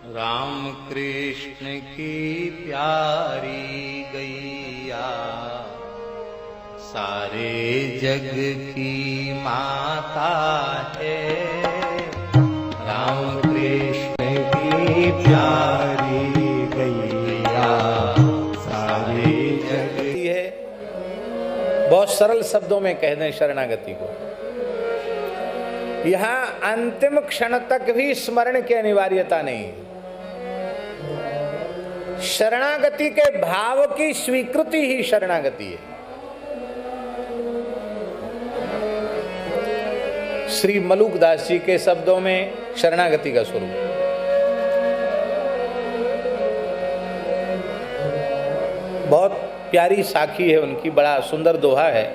राम कृष्ण की प्यारी गैया सारे जग की माता है। राम कृष्ण की प्यारी गैया सारे जग की है। बहुत सरल शब्दों में कह दें शरणागति को, यहां अंतिम क्षण तक भी स्मरण की अनिवार्यता नहीं है। शरणागति के भाव की स्वीकृति ही शरणागति है। श्री मलुकदास जी के शब्दों में शरणागति का स्वरूप, बहुत प्यारी साखी है उनकी, बड़ा सुंदर दोहा है।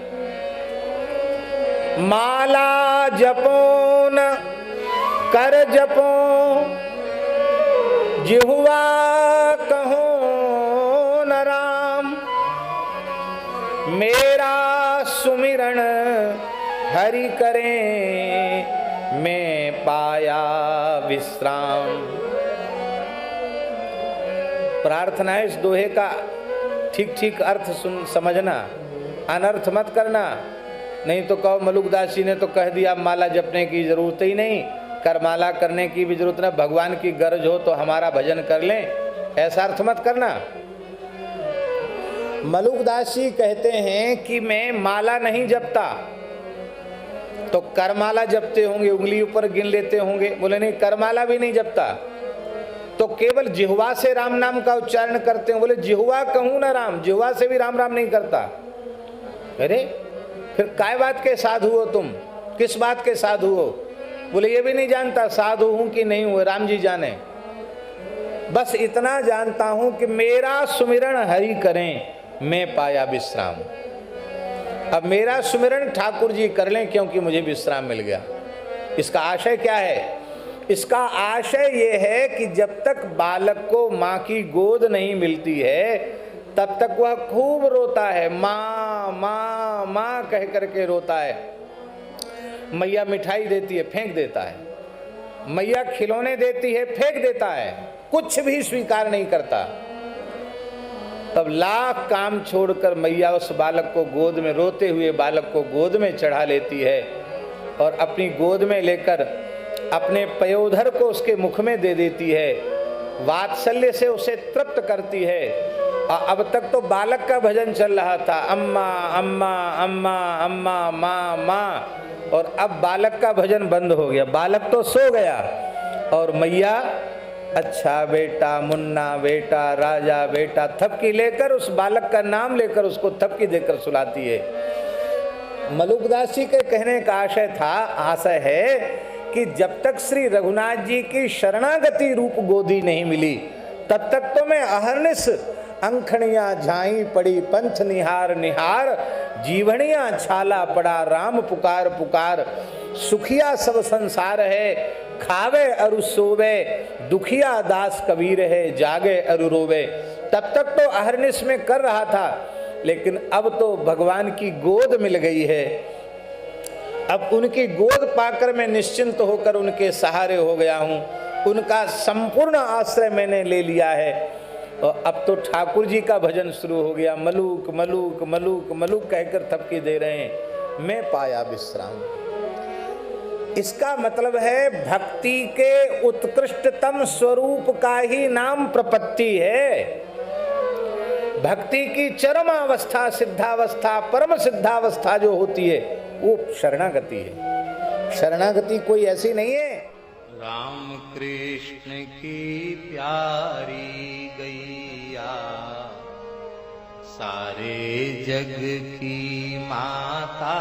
माला जपो न कर जपो जिह्वा कहो न राम, मेरा सुमिरन हरि करें मैं पाया विश्राम। प्रार्थना है इस दोहे का ठीक ठीक अर्थ समझना, अनर्थ मत करना। नहीं तो कहो मलुकदास जी ने तो कह दिया माला जपने की जरूरत ही नहीं, करमाला करने की भी जरूरत नहीं, भगवान की गरज हो तो हमारा भजन कर लें, ऐसा अर्थ मत करना। मलुकदास जी कहते हैं कि मैं माला नहीं जपता, तो करमाला जपते होंगे, उंगली ऊपर गिन लेते होंगे। बोले नहीं, करमाला भी नहीं जपता, तो केवल जिह्वा से राम नाम का उच्चारण करते हैं। बोले जिह्वा कहूं ना राम, जिह्वा से भी राम राम नहीं करता। अरे फिर काय बात के साधु हो तुम, किस बात के साधु हो? बोले ये भी नहीं जानता साधु हूं कि नहीं हूं, राम जी जाने। बस इतना जानता हूं कि मेरा सुमिरन हरि करें मैं पाया विश्राम। अब मेरा सुमिरन ठाकुर जी कर लें क्योंकि मुझे विश्राम मिल गया। इसका आशय क्या है? इसका आशय ये है कि जब तक बालक को माँ की गोद नहीं मिलती है तब तक वह खूब रोता है, माँ माँ माँ कह करके रोता है। मैया मिठाई देती है फेंक देता है, मैया खिलौने देती है फेंक देता है, कुछ भी स्वीकार नहीं करता। तब लाख काम छोड़कर मैया उस बालक को गोद में, रोते हुए बालक को गोद में चढ़ा लेती है और अपनी गोद में लेकर अपने पयोधर को उसके मुख में दे देती है, वात्सल्य से उसे तृप्त करती है। और अब तक तो बालक का भजन चल रहा था, अम्मा अम्मा अम्मा अम्मा माँ माँ, और अब बालक का भजन बंद हो गया। बालक तो सो गया और मैया अच्छा बेटा, मुन्ना बेटा, राजा बेटा थपकी लेकर उस बालक का नाम लेकर उसको थपकी देकर सुलाती है। मलुकदास जी के कहने का आशय है कि जब तक श्री रघुनाथ जी की शरणागति रूप गोदी नहीं मिली तब तक तो मैं अहर्निश अंखणियां झाई पड़ी, पंथ निहार निहार जीवनियां छाला पड़ा, राम पुकार पुकार सुखिया सब संसार है, खावे अरु सोवे दुखिया दास कबीर है, जागे अरु रोवे। तब तक तो अहर्निश में कर रहा था, लेकिन अब तो भगवान की गोद मिल गई है। अब उनकी गोद पाकर मैं निश्चिंत होकर उनके सहारे हो गया हूँ, उनका संपूर्ण आश्रय मैंने ले लिया है। और अब तो ठाकुर जी का भजन शुरू हो गया, मलूक मलूक मलूक मलूक कहकर थपकी दे रहे हैं, मैं पाया विश्राम। इसका मतलब है भक्ति के उत्कृष्टतम स्वरूप का ही नाम प्रपत्ति है। भक्ति की चरम अवस्था, सिद्धावस्था, परम सिद्धावस्था जो होती है वो शरणागति है। शरणागति कोई ऐसी नहीं है। राम कृष्ण की प्यारी गैया सारे जग की माता